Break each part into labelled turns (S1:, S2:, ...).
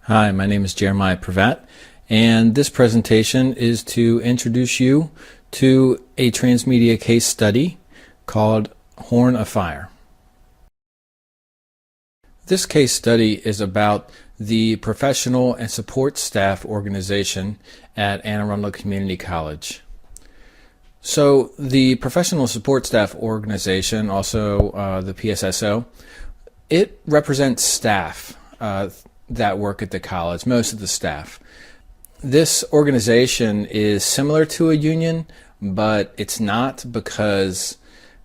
S1: Hi, my name is Jeremiah Pravat, and this presentation is to introduce you to a transmedia case study called Horn of Fire. This case study is about the professional and support staff organization at Anne Arundel Community College. So the professional support staff organization, also the PSSO, it represents staff that work at the college, most of the staff. This organization is similar to a union, but it's not because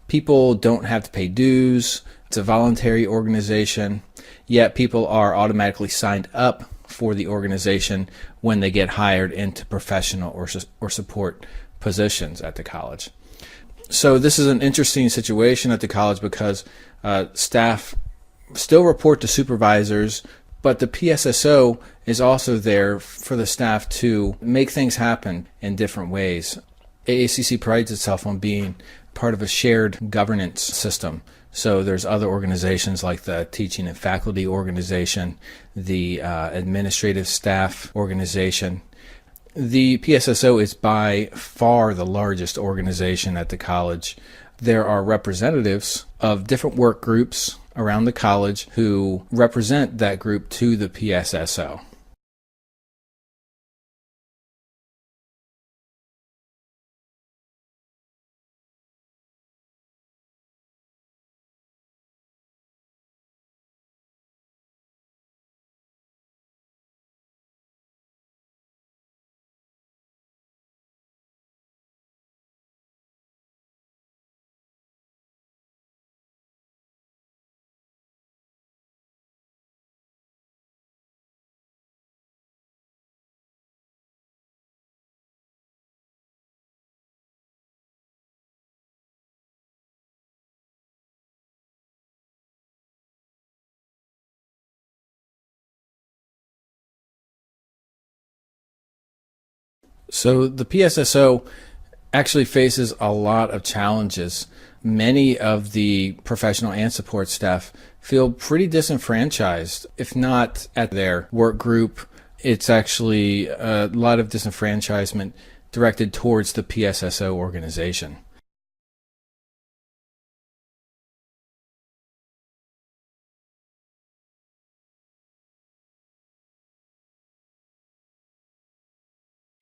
S1: people don't have to pay dues. It's a voluntary organization, yet people are automatically signed up for the organization when they get hired into professional or support positions at the college. So this is an interesting situation at the college because staff still report to supervisors, but the PSSO is also there for the staff to make things happen in different ways. AACC prides itself on being part of a shared governance system. So there's other organizations like the teaching and faculty organization, the administrative staff organization. The PSSO is by far the largest organization at the college. There are representatives of different work groups around the college who represent that group to the PSSO. So the PSSO actually faces a lot of challenges. Many of the professional and support staff feel pretty disenfranchised, if not at their work group. It's actually a lot of disenfranchisement directed towards the PSSO organization.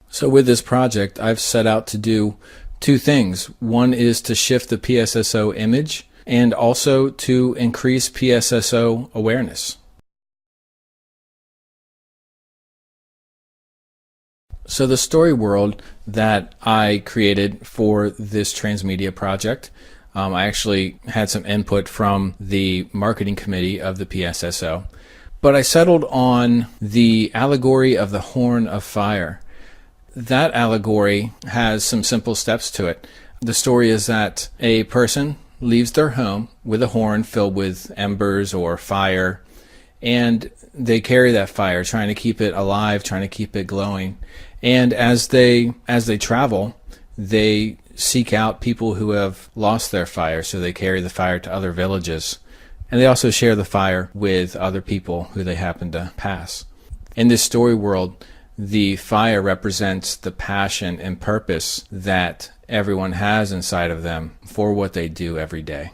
S1: So with this project, I've set out to do two things. One is to shift the PSSO image and also to increase PSSO awareness. So the story world that I created for this transmedia project, I actually had some input from the marketing committee of the PSSO, but I settled on the allegory of the Horn of Fire. That allegory has some simple steps to it. The story is that a person leaves their home with a horn filled with embers or fire, and they carry that fire, trying to keep it alive, trying to keep it glowing. And as they travel, they seek out people who have lost their fire, so they carry the fire to other villages. And they also share the fire with other people who they happen to pass. In this story world, the fire represents the passion and purpose that everyone has inside of them for what they do every day.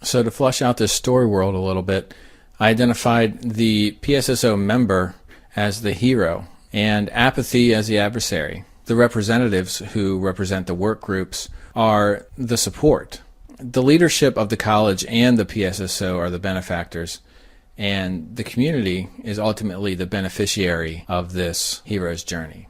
S1: So to flush out this story world a little bit, I identified the PSSO member as the hero and apathy as the adversary. The representatives who represent the work groups are the support. The leadership of the college and the PSSO are the benefactors, and the community is ultimately the beneficiary of this hero's journey.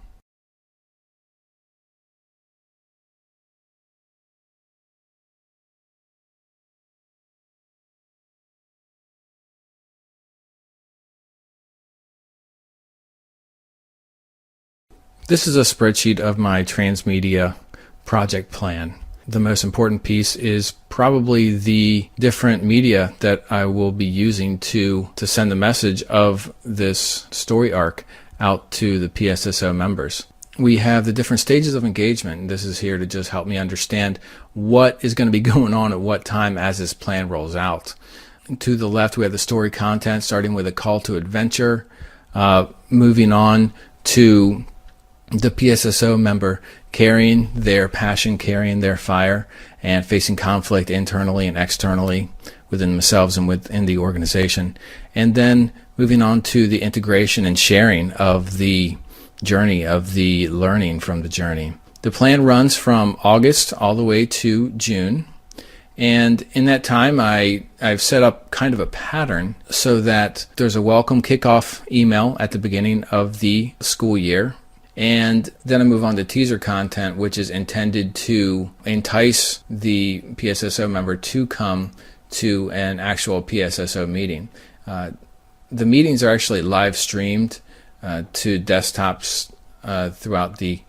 S1: This is a spreadsheet of my Transmedia project plan. The most important piece is probably the different media that I will be using to send the message of this story arc out to the PSSO members. We have the different stages of engagement, and this is here to just help me understand what is going to be going on at what time as this plan rolls out. To the left, we have the story content, starting with a call to adventure, moving on to the PSSO member carrying their passion, carrying their fire, and facing conflict internally and externally within themselves and within the organization. And then moving on to the integration and sharing of the journey, of the learning from the journey. The plan runs from August all the way to June. And in that time, I've set up kind of a pattern so that there's a welcome kickoff email at the beginning of the school year. And then I move on to teaser content, which is intended to entice the PSSO member to come to an actual PSSO meeting. The meetings are actually live streamed to desktops throughout the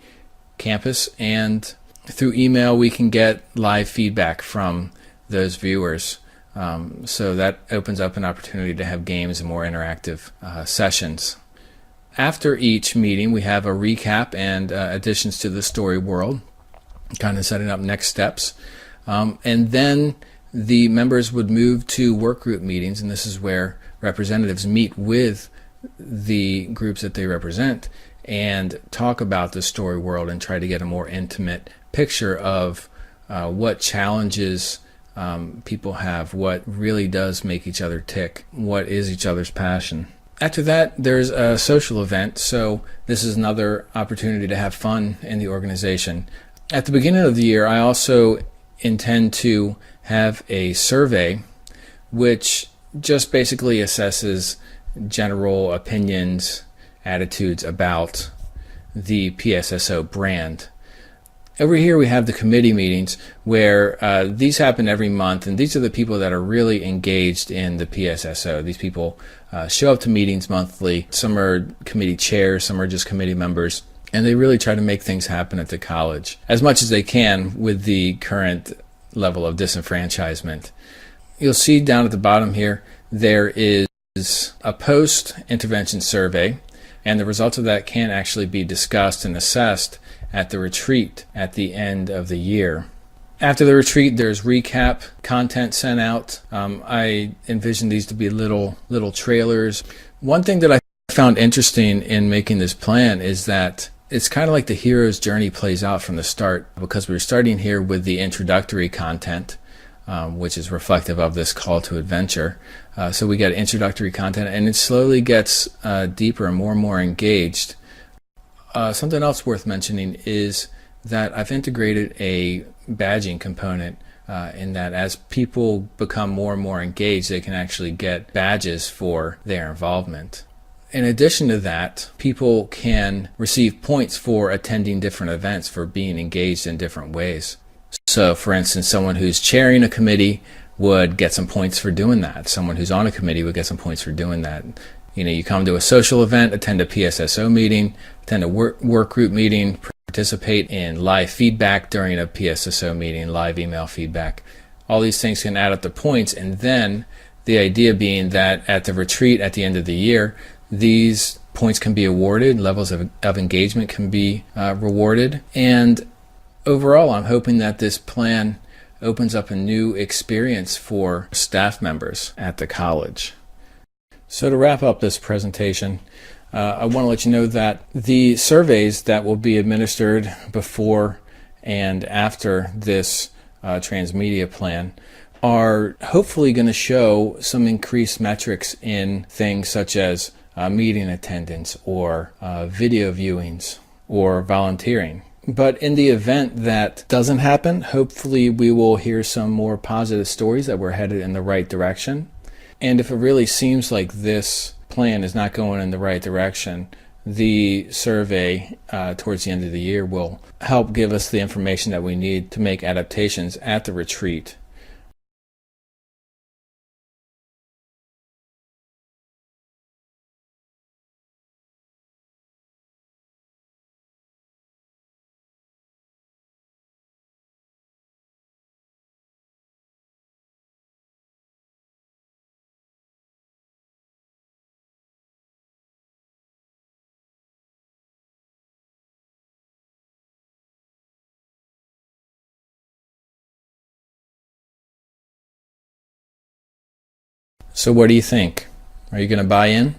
S1: campus, and through email we can get live feedback from those viewers. So that opens up an opportunity to have games and more interactive sessions. After each meeting, we have a recap and additions to the story world, kind of setting up next steps. And then the members would move to work group meetings, and this is where representatives meet with the groups that they represent and talk about the story world and try to get a more intimate picture of what challenges people have, what really does make each other tick, what is each other's passion. After that, there's a social event, so this is another opportunity to have fun in the organization. At the beginning of the year, I also intend to have a survey which just basically assesses general opinions, attitudes about the PSSO brand. Over here we have the committee meetings where these happen every month, and these are the people that are really engaged in the PSSO. These people show up to meetings monthly. Some are committee chairs, some are just committee members, and they really try to make things happen at the college as much as they can with the current level of disenfranchisement. You'll see down at the bottom here there is a post-intervention survey, and the results of that can actually be discussed and assessed at the retreat at the end of the year. After the retreat, there's recap content sent out. I envision these to be little trailers. One thing that I found interesting in making this plan is that it's kind of like the hero's journey plays out from the start, because we're starting here with the introductory content, which is reflective of this call to adventure. So we get introductory content, and it slowly gets deeper and more engaged. Something else worth mentioning is that I've integrated a badging component in that as people become more and more engaged, they can actually get badges for their involvement. In addition to that, people can receive points for attending different events, for being engaged in different ways. So, for instance, someone who's chairing a committee would get some points for doing that. Someone who's on a committee would get some points for doing that. You know, you come to a social event, attend a PSSO meeting, attend a work group meeting, participate in live feedback during a PSSO meeting, live email feedback. All these things can add up to points, and then the idea being that at the retreat at the end of the year, these points can be awarded, levels of engagement can be rewarded, and overall I'm hoping that this plan opens up a new experience for staff members at the college. So to wrap up this presentation, I want to let you know that the surveys that will be administered before and after this Transmedia plan are hopefully going to show some increased metrics in things such as meeting attendance or video viewings or volunteering. But in the event that doesn't happen, hopefully we will hear some more positive stories that we're headed in the right direction. And if it really seems like this plan is not going in the right direction, the survey towards the end of the year will help give us the information that we need to make adaptations at the retreat. So what do you think? Are you going to buy in?